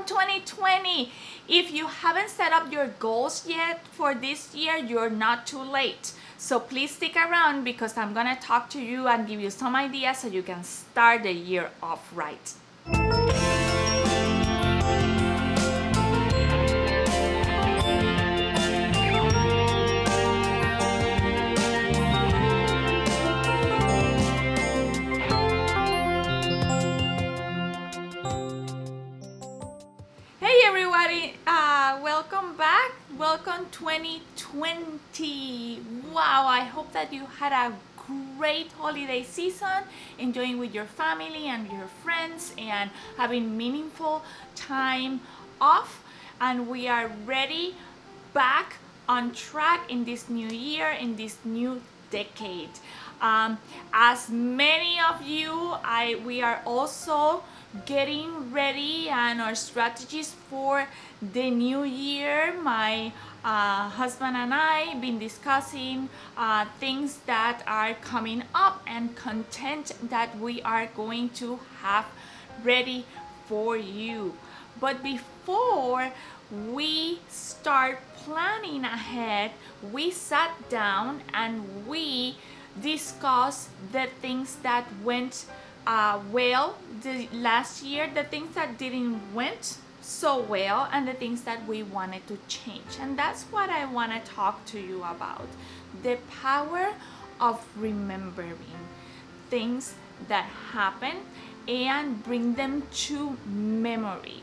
2020. If you haven't set up your goals yet for this year, you're not too late. So please stick around because I'm gonna talk to you and give you some ideas so you can start the year off right. Hey everybody, welcome back. Welcome 2020. Wow, I hope that you had a great holiday season, enjoying with your family and your friends and having meaningful time off. And we are ready back on track in this new year, in this new decade. As many of you, we are also getting ready and our strategies for the new year. My husband and I been discussing things that are coming up and content that we are going to have ready for you. But before we start planning ahead, we sat down and we discussed the things that went well the last year, the things that didn't went so well, and the things that we wanted to change. And that's what I want to talk to you about: the power of remembering things that happen and bring them to memory.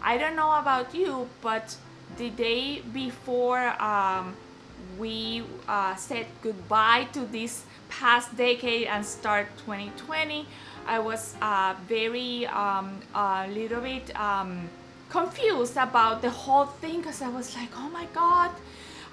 I don't know about you, but the day before we said goodbye to this past decade and start 2020, I was very a little bit confused about the whole thing, because I was like, oh my God,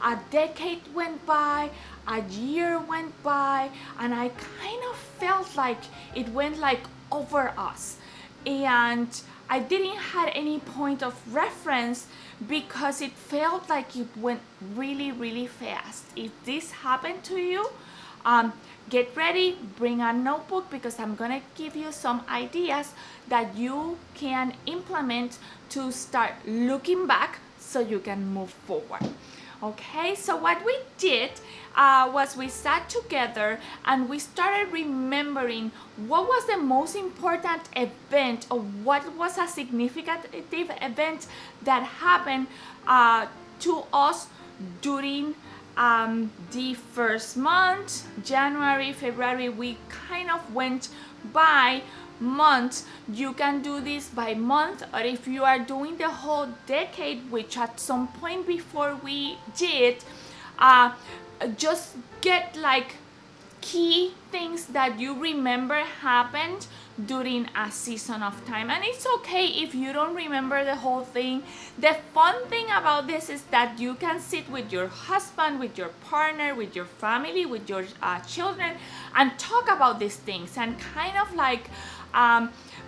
a decade went by, a year went by, and I kind of felt like it went like over us. And I didn't have any point of reference because it felt like it went really, really fast. If this happened to you, get ready, bring a notebook, because I'm gonna give you some ideas that you can implement to start looking back so you can move forward. Okay, so what we did was we sat together and we started remembering what was the most important event, or what was a significant event that happened to us during the first month, January, February. We kind of went by month. You can do this by month, or if you are doing the whole decade, which at some point before we did, just get like key things that you remember happened during a season of time. And it's okay if you don't remember the whole thing. The fun thing about this is that you can sit with your husband, with your partner, with your family, with your children, and talk about these things, and kind of like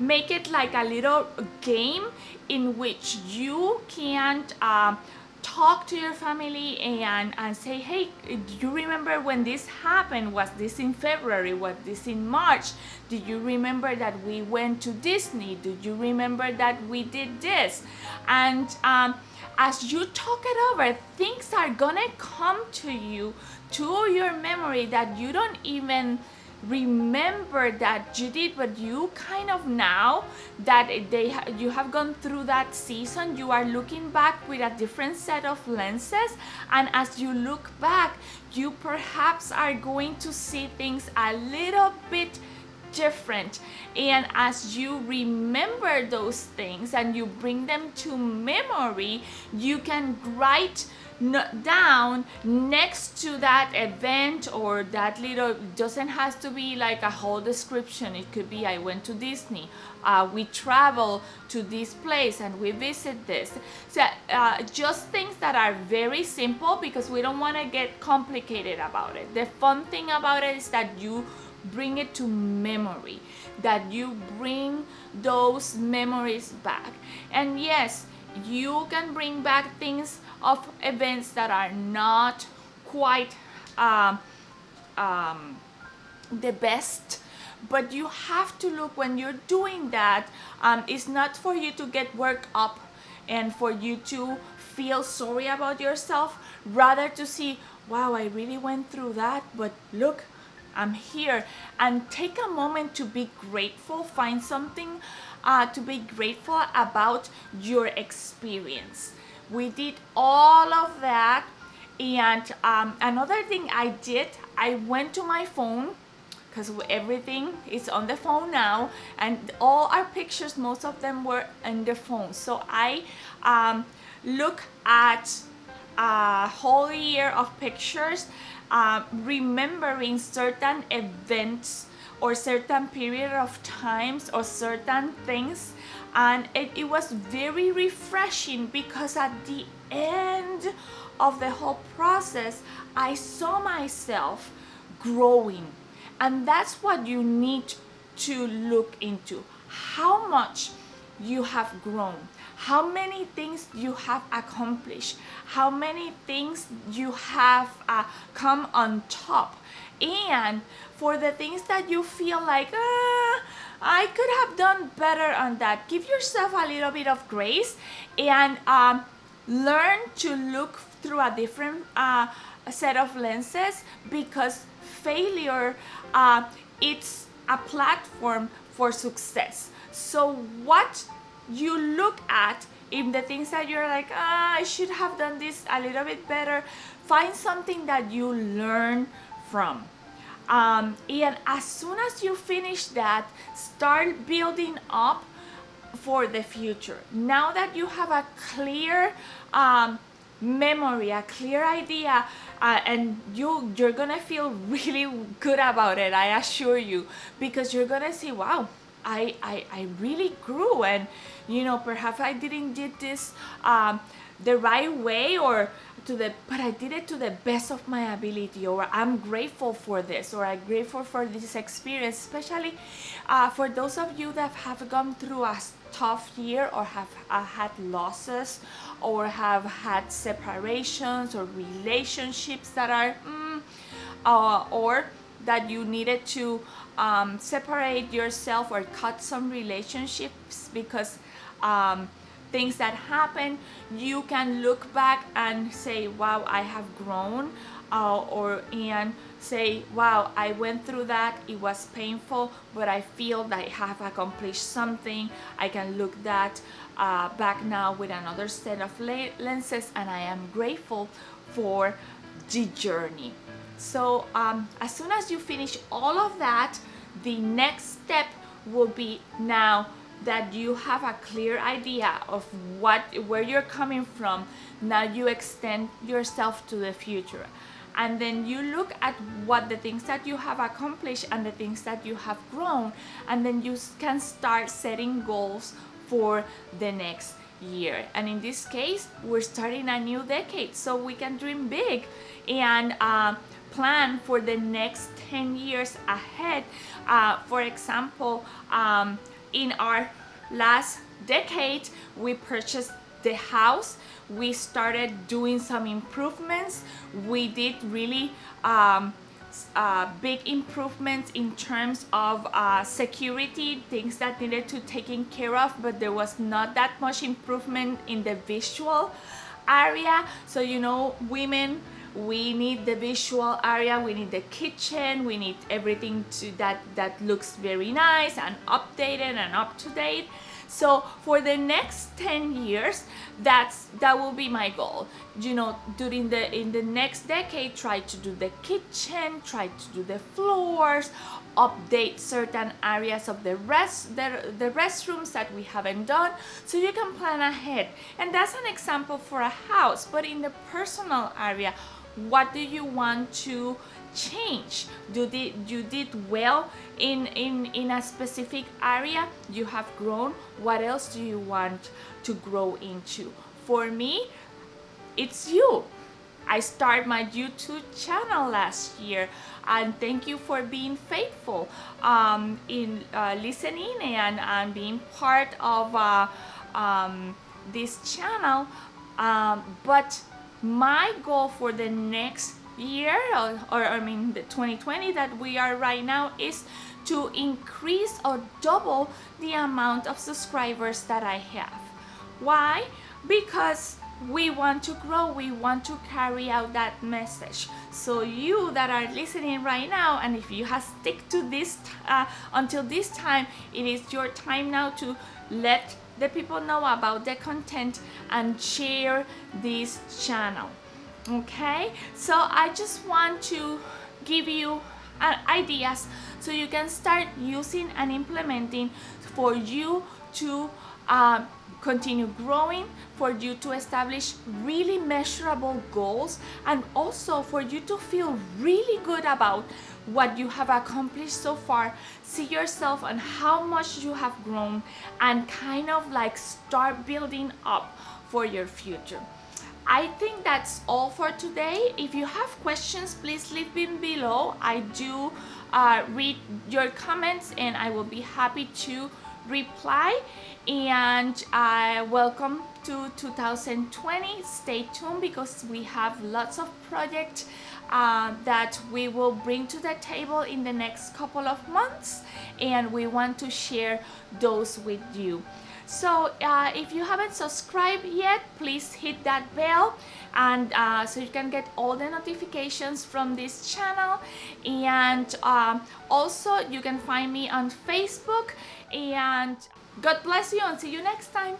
make it like a little game in which you can talk to your family and say, hey, do you remember when this happened? Was this in February? Was this in March? Do you remember that we went to Disney? Do you remember that we did this? And as you talk it over, things are gonna come to you, to your memory, that you don't even remember that you did, but you kind of, now that you have gone through that season, you are looking back with a different set of lenses. And as you look back, you perhaps are going to see things a little bit different. And as you remember those things and you bring them to memory, you can write down next to that event, or that little, doesn't have to be like a whole description. It could be, I went to Disney, we travel to this place and we visit this. So just things that are very simple, because we don't want to get complicated about it. The fun thing about it is that you bring it to memory, that you bring those memories back. And yes, you can bring back things of events that are not quite the best, but you have to look, when you're doing that, it's not for you to get worked up and for you to feel sorry about yourself, rather to see, wow, I really went through that, but look, I'm here. And take a moment to be grateful. Find something to be grateful about your experience. We did all of that. And another thing I did, I went to my phone, because everything is on the phone now, and all our pictures, most of them were on the phone. So I look at a whole year of pictures, remembering certain events or certain period of times or certain things, and it was very refreshing, because at the end of the whole process I saw myself growing. And that's what you need to look into. How much you have grown, how many things you have accomplished, how many things you have come on top. And for the things that you feel like, I could have done better on that, give yourself a little bit of grace, and learn to look through a different set of lenses, because failure, it's a platform for success. So what you look at in the things that you're like, I should have done this a little bit better, find something that you learn from. And as soon as you finish that, start building up for the future. Now that you have a clear memory, a clear idea, and you're gonna feel really good about it, I assure you, because you're gonna see, wow, I really grew, and perhaps I didn't did this the right way, but I did it to the best of my ability, or I'm grateful for this, or I'm grateful for this experience, especially for those of you that have gone through a tough year, or have had losses, or have had separations or relationships that are or that you needed to separate yourself or cut some relationships because things that happen. You can look back and say, wow, I have grown, and say, wow, I went through that, it was painful, but I feel that I have accomplished something. I can look that back now with another set of lenses, and I am grateful for the journey. So as soon as you finish all of that, the next step will be, now that you have a clear idea of where you're coming from, now you extend yourself to the future, and then you look at what the things that you have accomplished and the things that you have grown, and then you can start setting goals for the next year. And in this case, we're starting a new decade, so we can dream big and plan for the next 10 years ahead. For example, in our last decade, we purchased the house. We started doing some improvements. We did really big improvements in terms of security, things that needed to taken care of, but there was not that much improvement in the visual area. So women, we need the visual area, we need the kitchen, we need everything that looks very nice and updated and up to date. So for the next 10 years, that will be my goal. In the next decade, try to do the kitchen, try to do the floors, update certain areas of the restrooms that we haven't done, so you can plan ahead. And that's an example for a house. But in the personal area, what do you want to change? You did well in a specific area, you have grown. What else do you want to grow into? For me, it's you. I started my YouTube channel last year, and thank you for being faithful in listening and being part of this channel. But my goal for the next year, the 2020 that we are right now, is to increase or double the amount of subscribers that I have. Why? Because we want to grow, we want to carry out that message. So you that are listening right now, and if you have stick to this until this time, it is your time now to let the people know about the content and share this channel. Okay, so I just want to give you ideas so you can start using and implementing for you to continue growing, for you to establish really measurable goals, and also for you to feel really good about what you have accomplished so far. See yourself and how much you have grown, and kind of like start building up for your future. I think that's all for today. If you have questions, please leave them below. I do read your comments and I will be happy to reply. And welcome to 2020. Stay tuned because we have lots of projects that we will bring to the table in the next couple of months, and we want to share those with you. So if you haven't subscribed yet, please hit that bell, and so you can get all the notifications from this channel. And also you can find me on Facebook. And God bless you and see you next time.